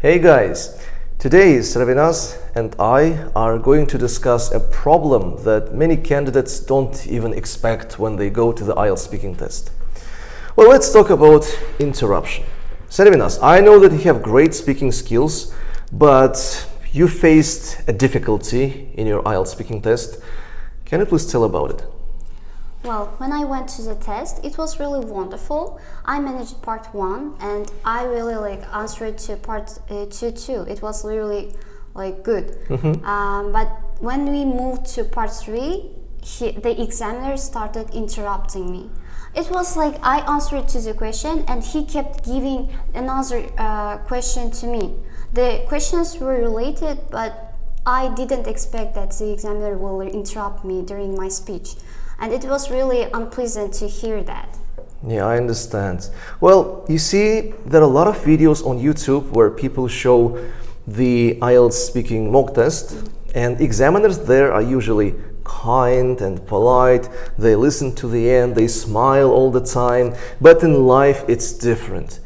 Hey guys, today Sarvinoz and I are going to discuss a problem that many candidates don't even expect when they go to the IELTS speaking test. Well, let's talk about interruption. Sarvinoz, I know that you have great speaking skills, but you faced a difficulty in your IELTS speaking test. Can you please tell about it? Well, when I went to the test, it was really wonderful. I managed part 1 and I really answered to part 2 too. It was really good. But when we moved to part 3, the examiner started interrupting me. It was like I answered to the question and he kept giving another question to me. The questions were related, but I didn't expect that the examiner will interrupt me during my speech. And it was really unpleasant to hear that. Yeah, I understand. Well, you see, there are a lot of videos on YouTube where people show the IELTS speaking mock test, and examiners there are usually kind and polite. They listen to the end, they smile all the time, but in life it's different.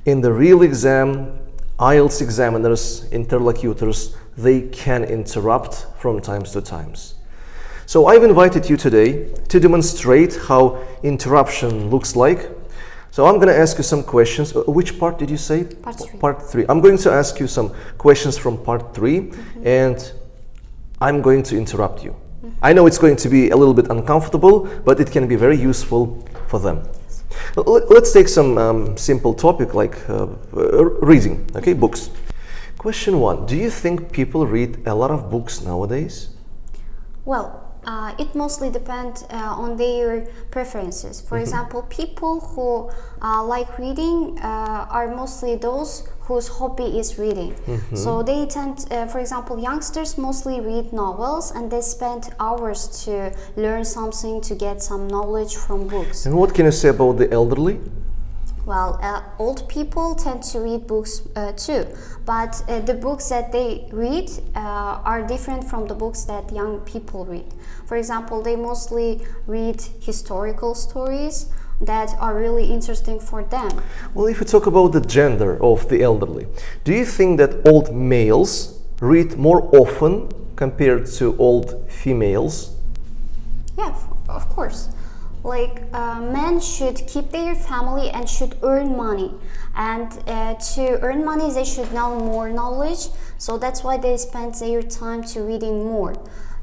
In the real exam, IELTS examiners, interlocutors, they can interrupt from times to times. So I've invited you today to demonstrate how interruption looks like. So I'm going to ask you some questions. Which part did you say? Part 3. Part 3. I'm going to ask you some questions from part 3 and I'm going to interrupt you. I know it's going to be a little bit uncomfortable, but it can be very useful for them. Let's take some simple topic like reading, okay, books. Question 1. Do you think people read a lot of books nowadays? Well, it mostly depends on their preferences. For example, people who like reading are mostly those whose hobby is reading. So they tend, for example, youngsters mostly read novels and they spend hours to learn something, to get some knowledge from books. And what can you say about the elderly? Well, old people tend to read books too, but the books that they read are different from the books that young people read. For example, they mostly read historical stories that are really interesting for them. Well, if we talk about the gender of the elderly, do you think that old males read more often compared to old females? Yeah, of course. Men should keep their family and should earn money, and to earn money they should know more knowledge, so that's why they spend their time to reading more.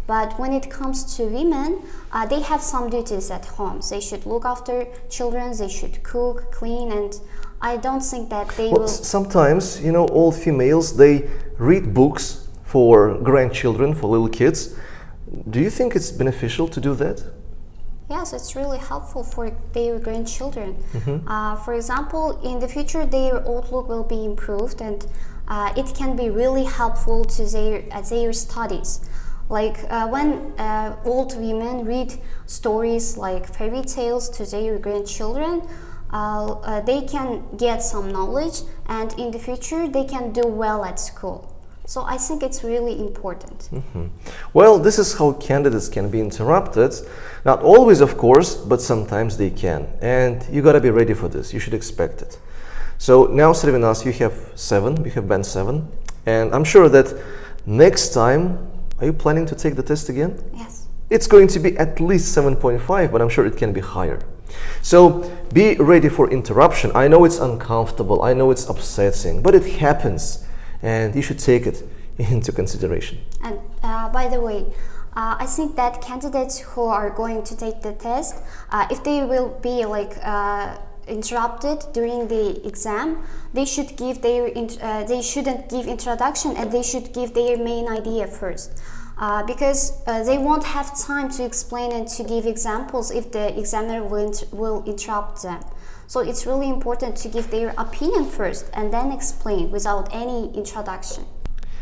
But when it comes to women, they have some duties at home. They should look after children, they should cook, clean, and I don't think that they will... Sometimes, you know, old females, they read books for grandchildren, for little kids. Do you think it's beneficial to do that? Yes, it's really helpful for their grandchildren. For example, in the future, their outlook will be improved and it can be really helpful to their studies. When old women read stories like fairy tales to their grandchildren, they can get some knowledge and in the future they can do well at school. So I think it's really important. Well, this is how candidates can be interrupted. Not always, of course, but sometimes they can. And you got to be ready for this. You should expect it. So now, Sarvinoz, you have 7. You have band 7. And I'm sure that next time, are you planning to take the test again? Yes. It's going to be at least 7.5, but I'm sure it can be higher. So be ready for interruption. I know it's uncomfortable. I know it's upsetting, but it happens. And you should take it into consideration. And by the way, I think that candidates who are going to take the test, if they will be interrupted during the exam, they should give they shouldn't give introduction and they should give their main idea first. Because they won't have time to explain and to give examples if the examiner will interrupt them. So it's really important to give their opinion first and then explain without any introduction.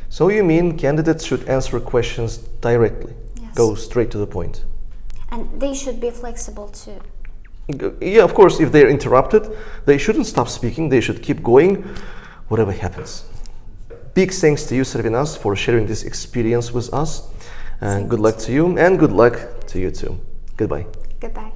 So you mean candidates should answer questions directly? Yes. Go straight to the point. And they should be flexible too. Yeah, of course, if they're interrupted, they shouldn't stop speaking. They should keep going, whatever happens. Big thanks to you, Sarvinoz, for sharing this experience with us. And good luck to you, and good luck to you too. Goodbye. Goodbye.